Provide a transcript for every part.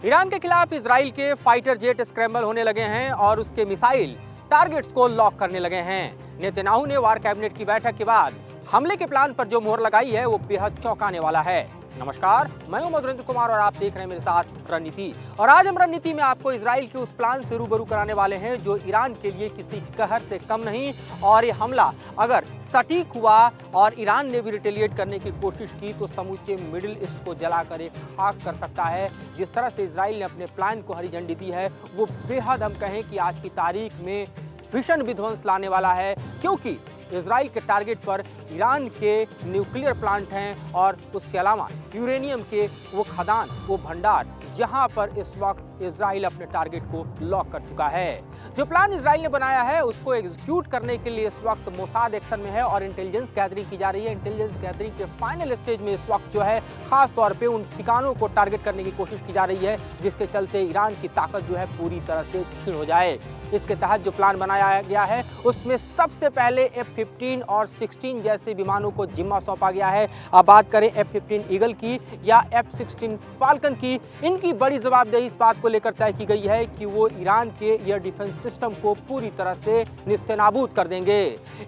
Iran के खिलाफ Israel के फाइटर जेट स्क्रैम्बल होने लगे हैं और उसके मिसाइल टारगेट्स को लॉक करने लगे हैं। नेतन्याहू ने वार कैबिनेट की बैठक के बाद हमले के प्लान पर जो मोहर लगाई है वो बेहद चौंकाने वाला है। नमस्कार, मैं हूं मधुरेंद्र कुमार और आप देख रहे हैं मेरे साथ रणनीति। और आज हम रणनीति में आपको इजराइल के उस प्लान से रूबरू कराने वाले हैं जो ईरान के लिए किसी कहर से कम नहीं। और ये हमला अगर सटीक हुआ और ईरान ने भी रिटेलिएट करने की कोशिश की तो समूचे मिडिल ईस्ट को जलाकर एक खाक कर सकता है। जिस तरह से इजराइल ने अपने प्लान को हरी झंडी दी है वो बेहद, हम कहें कि आज की तारीख में भीषण विध्वंस लाने वाला है, क्योंकि इजराइल के टारगेट पर ईरान के न्यूक्लियर प्लांट हैं और उसके अलावा यूरेनियम के वो खदान, वो भंडार, जहां पर इस वक्त इजराइल अपने टारगेट को लॉक कर चुका है। जो प्लान इजराइल ने बनाया है उसको एग्जीक्यूट करने के लिए इस वक्त मोसाद एक्शन में है और इंटेलिजेंस गैदरिंग की जा रही है। इंटेलिजेंस गैदरिंग के फाइनल स्टेज में इस वक्त जो है खास तौर पे उन ठिकानों को टारगेट करने की कोशिश की जा रही है जिसके चलते ईरान की ताकत जो है पूरी तरह से क्षीण हो जाए। इसके तहत जो प्लान बनाया गया है उसमें सबसे पहले F-15 और 16 जैसे विमानों को जिम्मा सौंपा गया है। अब बात करें F-15 ईगल की या F-16 फाल्कन की, इनकी बड़ी जवाबदेही इस बात को लेकर तय की गई है कि वो ईरान के एयर डिफेंस सिस्टम को पूरी तरह से निस्तेनाबूद कर देंगे।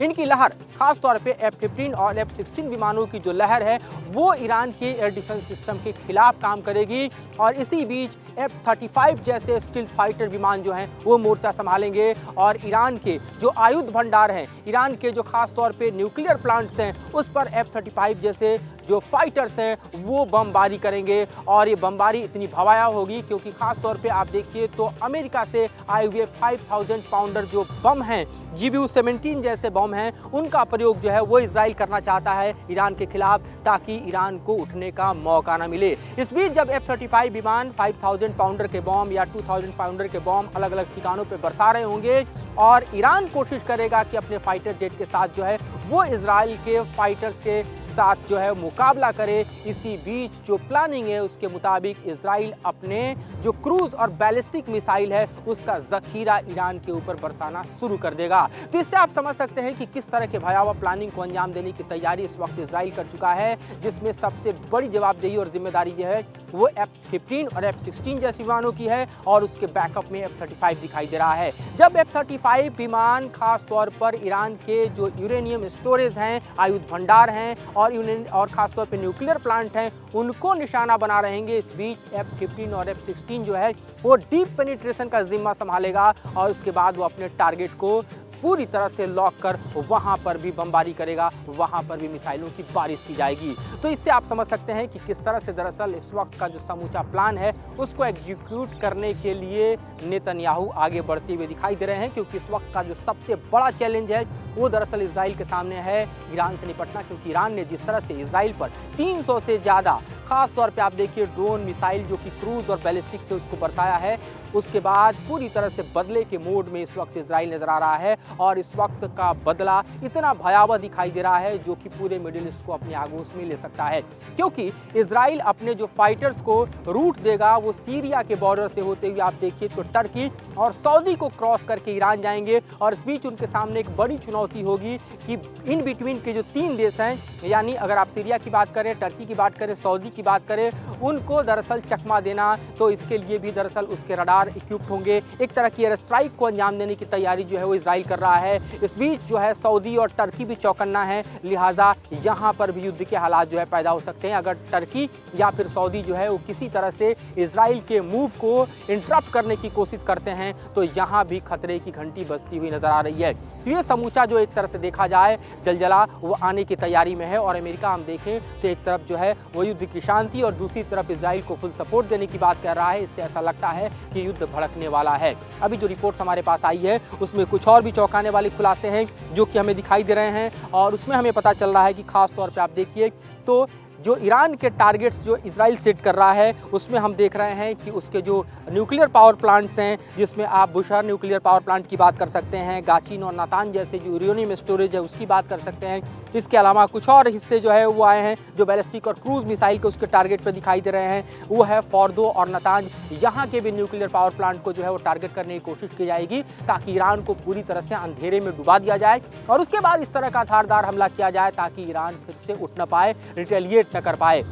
इनकी लहर खास तौर पे F-15 और F-16 विमानों की जो लहर है वो ईरान के एयर डिफेंस सिस्टम के खिलाफ काम करेगी। और इसी बीच F-35 जैसे स्टील्थ फाइटर विमान जो हैं वो मोर्चा संभालेंगे और ईरान के जो आयुध भंडार हैं, ईरान के जो खास तौर पे न्यूक्लियर प्लांट्स हैं, उस पर F-35 जैसे जो फाइटर्स हैं वो बमबारी करेंगे। और ये बमबारी इतनी भयावह होगी क्योंकि खास तौर पे आप देखिए तो अमेरिका से आए हुए 5000 पाउंडर जो बम हैं, GBU-17 जैसे बम हैं, उनका प्रयोग जो है वो इजराइल करना चाहता है ईरान के खिलाफ ताकि ईरान को उठने का मौका ना मिले। इस बीच जब F-35 विमान 5000 पाउंडर के बम या 2000 पाउंडर के बम अलग अलग ठिकानों पर बरसा रहे होंगे और ईरान कोशिश करेगा कि अपने फाइटर जेट के साथ जो है वो इजराइल के फाइटर्स के साथ जो है मुकाबला करे, इसी बीच जो प्लानिंग है उसके मुताबिक इजराइल अपने जो क्रूज और बैलिस्टिक मिसाइल है उसका जखीरा ईरान के ऊपर बरसाना शुरू कर देगा। तो इससे आप समझ सकते हैं कि किस तरह के भयावह प्लानिंग को अंजाम देने की तैयारी इस वक्त इजराइल कर चुका है, जिसमें सबसे बड़ी जवाबदेही और जिम्मेदारी जो है वो F-15 और F-16 जैसे विमानों की है और उसके बैकअप में F-35 दिखाई दे रहा है। जब F-35 विमान खास तौर पर ईरान के जो यूरेनियम स्टोरेज हैं, आयुध भंडार हैं और खास तौर पे न्यूक्लियर प्लांट हैं उनको निशाना बना रहेंगे, इस बीच F-15 और F-16 जो है वो डीप पेनिट्रेशन का जिम्मा संभालेगा और उसके बाद वो अपने टारगेट को पूरी तरह से लॉक कर वहां पर भी बमबारी करेगा, वहां पर भी मिसाइलों की बारिश की जाएगी। तो इससे आप समझ सकते हैं कि किस तरह से दरअसल इस वक्त का जो समूचा प्लान है उसको एग्जीक्यूट करने के लिए नेतन्याहू आगे बढ़ते हुए दिखाई दे रहे हैं, क्योंकि इस वक्त का जो सबसे बड़ा चैलेंज है वो दरअसल इजराइल के सामने है ईरान से निपटना। क्योंकि ईरान ने जिस तरह से इजराइल पर 300 से ज़्यादा खास तौर पे आप देखिए ड्रोन मिसाइल जो कि क्रूज और बैलिस्टिक थे उसको बरसाया है, उसके बाद पूरी तरह से बदले के मोड में इस वक्त इजराइल नजर आ रहा है और इस वक्त का बदला इतना भयावह दिखाई दे रहा है जो कि पूरे मिडिल ईस्ट को अपने आगोश में ले सकता है। क्योंकि इजराइल अपने जो फाइटर्स को रूट देगा वो सीरिया के बॉर्डर से होते हुए आप देखिए तो टर्की और सऊदी को क्रॉस करके ईरान जाएंगे और इस बीच उनके सामने एक बड़ी चुनौती होगी कि इन बिटवीन के जो 3 देश हैं, यानी अगर आप सीरिया की बात करें, टर्की की बात करें, सऊदी की बात करें, उनको दरअसल चकमा देना, तो इसके लिए भी दरअसल उसके रडार इक्विप्ड होंगे। एक तरह की एयर स्ट्राइक को अंजाम देने की तैयारी जो है वो इजराइल कर रहा है। इस बीच जो है सऊदी और टर्की भी चौकन्ना है, लिहाजा यहाँ पर भी युद्ध के हालात जो है पैदा हो सकते हैं। अगर टर्की या फिर सऊदी जो है वो किसी तरह से इजराइल के मूव को इंटरप्ट करने की कोशिश करते हैं तो यहाँ भी खतरे की घंटी बजती हुई नजर आ रही है। तो ये समूचा जो एक तरह से देखा जाए जलजला वो आने की तैयारी में है और अमेरिका हम देखें तो एक तरफ जो है वो युद्ध की शांति और दूसरी तरफ इजराइल को फुल सपोर्ट देने की बात कर रहा है। इससे ऐसा लगता है कि युद्ध भड़कने वाला है। अभी जो रिपोर्ट्स हमारे पास आई है उसमें कुछ और भी चौंकाने वाले खुलासे हैं जो कि हमें दिखाई दे रहे हैं और उसमें हमें पता चल रहा है कि खास तौर पे आप देखिए तो जो ईरान के टारगेट्स जो इजराइल सेट कर रहा है उसमें हम देख रहे हैं कि उसके जो न्यूक्लियर पावर प्लांट्स हैं, जिसमें आप बुशहर न्यूक्लियर पावर प्लांट की बात कर सकते हैं, गाचिन और नातान जैसे जो यूरेनियम स्टोरेज है उसकी बात कर सकते हैं। इसके अलावा कुछ और हिस्से जो है वो आए हैं जो बैलिस्टिक और क्रूज मिसाइल के उसके टारगेट पर दिखाई दे रहे हैं, वो है फॉर्दो और नातांज। यहाँ के भी न्यूक्लियर पावर प्लांट को जो है वो टारगेट करने की कोशिश की जाएगी ताकि ईरान को पूरी तरह से अंधेरे में डुबा दिया जाए और उसके बाद इस तरह का धारदार हमला किया जाए ताकि ईरान फिर से उठ न पाए, रिटेलिएट न कर पाए।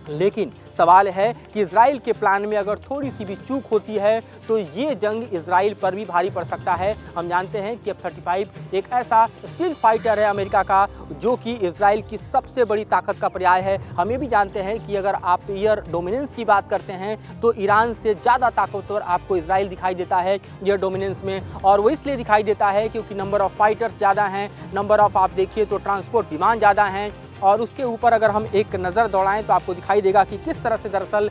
लेकिन सवाल है कि इजराइल के प्लान में अगर थोड़ी सी भी चूक होती है तो ये जंग इजराइल पर भी भारी पड़ सकता है। हम जानते हैं कि F-35 एक ऐसा स्टील्थ फाइटर है अमेरिका का जो कि इजराइल की सबसे बड़ी ताकत का पर्याय है। हम ये भी जानते हैं कि अगर आप एयर डोमिनेंस की बात करते हैं तो ईरान से ज़्यादा ताकतवर आपको इजराइल दिखाई देता है एयर डोमिनेंस में, और वो इसलिए दिखाई देता है क्योंकि नंबर ऑफ़ फाइटर्स ज़्यादा हैं, नंबर ऑफ़ आप देखिए तो ट्रांसपोर्ट विमान ज़्यादा हैं। और उसके ऊपर अगर हम एक नज़र दौड़ाएं तो आपको दिखाई देगा कि किस तरह से दरअसल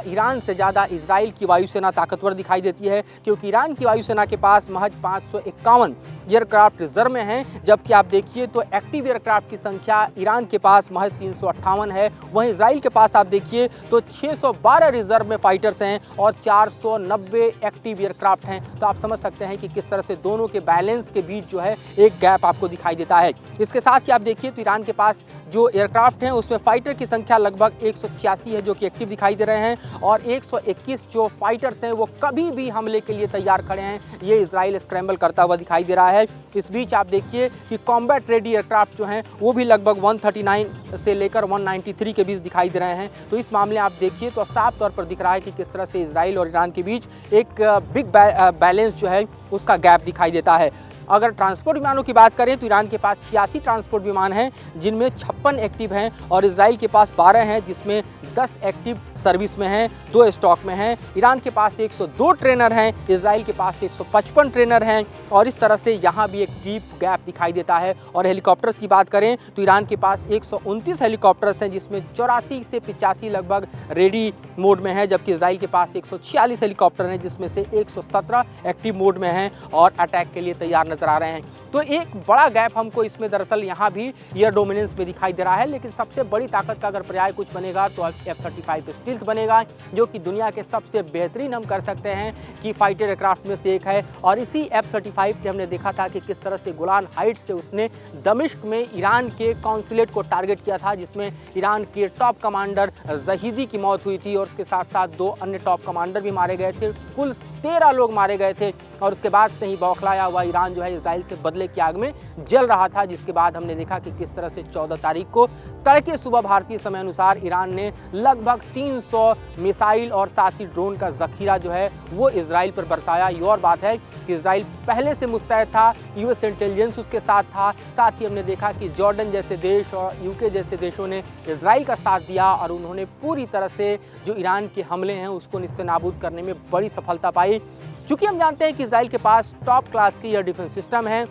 ईरान से ज़्यादा इजराइल की वायुसेना ताकतवर दिखाई देती है, क्योंकि ईरान की वायुसेना के पास महज 551 एयरक्राफ्ट रिजर्व में हैं, जबकि आप देखिए तो एक्टिव एयरक्राफ्ट की संख्या ईरान के पास महज 358 है। वहीं इजराइल के पास आप देखिए तो 612 रिजर्व में फाइटर्स हैं और 490 एक्टिव एयरक्राफ्ट हैं। तो आप समझ सकते हैं कि किस तरह से दोनों के बैलेंस के बीच जो है एक गैप आपको दिखाई देता है। इसके साथ ही आप देखिए तो ईरान के पास जो एयरक्राफ्ट हैं उसमें फाइटर की संख्या लगभग 186 है जो कि एक्टिव दिखाई दे रहे हैं, और 121 जो फाइटर्स हैं वो कभी भी हमले के लिए तैयार खड़े हैं। ये इजराइल स्क्रैम्बल करता हुआ दिखाई दे रहा है। इस बीच आप देखिए कि कॉम्बैट रेडी एयरक्राफ्ट जो हैं वो भी लगभग 139 से लेकर 193 के बीच दिखाई दे रहे हैं। तो इस मामले आप देखिए तो साफ तौर पर दिख रहा है कि किस तरह से इजराइल और ईरान के बीच एक बिग बैलेंस जो है उसका गैप दिखाई देता है। अगर ट्रांसपोर्ट विमानों की बात करें तो ईरान के पास 86 ट्रांसपोर्ट विमान हैं जिनमें 56 एक्टिव हैं, और इजराइल के पास 12 हैं जिसमें 10 एक्टिव सर्विस में हैं, 2 स्टॉक में हैं। ईरान के पास 102 ट्रेनर हैं, इजराइल के पास 155 ट्रेनर हैं, और इस तरह से यहाँ भी एक डीप गैप दिखाई देता है। और हेलीकॉप्टर्स की बात करें तो ईरान के पास 129 हेलीकॉप्टर्स हैं जिसमें 84 से 85 लगभग रेडी मोड में है, जबकि इजराइल के पास 146 हेलीकॉप्टर हैं जिसमें से 117 एक्टिव मोड में हैं और अटैक के लिए तैयार नजर आ रहे हैं। तो एक बड़ा गैप हमको इसमें दरअसल यहाँ भी एयर डोमिनेंस में दिखाई दे रहा है। लेकिन सबसे बड़ी ताकत का अगर पर्याय कुछ बनेगा तो F-35 स्टील्थ बनेगा, जो कि दुनिया के सबसे बेहतरीन हम कर सकते हैं कि फाइटर एयरक्राफ्ट में से एक है। और इसी F-35 पे हमने देखा था कि किस तरह से गोलान हाइट्स से उसने दमिश्क में ईरान के कॉन्सुलेट को टारगेट किया था, जिसमें ईरान के टॉप कमांडर जहीदी की मौत हुई थी और उसके साथ साथ 2 अन्य टॉप कमांडर भी मारे गए थे। कुल 13 लोग मारे गए थे, और उसके बाद से ही बौखलाया हुआ ईरान जो है इजराइल से बदले की आग में जल रहा था। जिसके बाद हमने देखा कि किस तरह से 14 तारीख को तड़के सुबह भारतीय समय अनुसार ईरान ने लगभग 300 मिसाइल और साथ ही ड्रोन का जखीरा जो है वो इजराइल पर बरसाया। ये और बात है कि इजराइल पहले से मुस्तैद था, यूएस इंटेलिजेंस उसके साथ था। साथ ही हमने देखा कि जॉर्डन जैसे देश और यूके जैसे देशों ने इजराइल का साथ दिया और उन्होंने पूरी तरह से जो ईरान के हमले हैं उसको निस्तेनाबूद करने में बड़ी सफलता पाई। चूँकि हम जानते हैं कि इजराइल के पास टॉप क्लास की एयर डिफेंस सिस्टम है,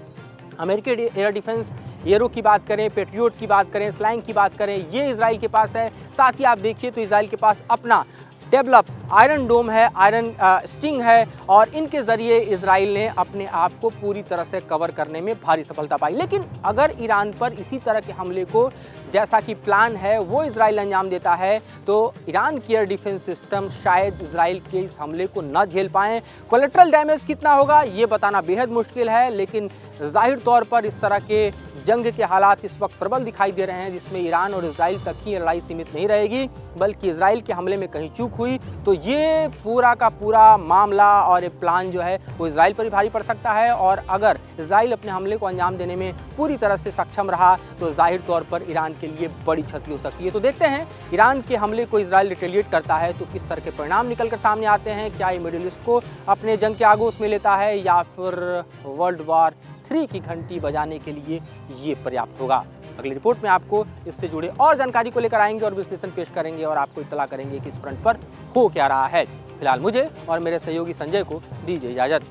अमेरिकी एयर डिफेंस एयरो की बात करें, पेट्रियोट की बात करें, स्लैंग की बात करें, ये इजराइल के पास है। साथ ही आप देखिए तो इजराइल के पास अपना डेवलप आयरन डोम है, आयरन स्टिंग है, और इनके ज़रिए इजराइल ने अपने आप को पूरी तरह से कवर करने में भारी सफलता पाई। लेकिन अगर ईरान पर इसी तरह के हमले को जैसा कि प्लान है वो इजराइल अंजाम देता है तो ईरान की एयर डिफेंस सिस्टम शायद इजराइल के इस हमले को न झेल पाएँ। कोलेट्रल डैमेज कितना होगा ये बताना बेहद मुश्किल है, लेकिन जाहिर तौर पर इस तरह के जंग के हालात इस वक्त प्रबल दिखाई दे रहे हैं, जिसमें ईरान और इजराइल तक ही लड़ाई सीमित नहीं रहेगी, बल्कि इजराइल के हमले में कहीं चूक हुई तो ये पूरा का पूरा मामला और ये प्लान जो है वो इजराइल पर ही भारी पड़ सकता है। और अगर इजराइल अपने हमले को अंजाम देने में पूरी तरह से सक्षम रहा तो जाहिर तौर पर ईरान के लिए बड़ी क्षति हो सकती है। तो देखते हैं ईरान के हमले को इजराइल रिटेलिएट करता है तो किस तरह के परिणाम निकल कर सामने आते हैं। क्या ये मिडिल ईस्ट को अपने जंग के आगोश में लेता है या फिर वर्ल्ड वॉर 3 की घंटी बजाने के लिए ये पर्याप्त होगा। अगली रिपोर्ट में आपको इससे जुड़े और जानकारी को लेकर आएंगे और विश्लेषण पेश करेंगे और आपको इत्तला करेंगे कि इस फ्रंट पर हो क्या रहा है। फिलहाल मुझे और मेरे सहयोगी संजय को दीजिए इजाजत।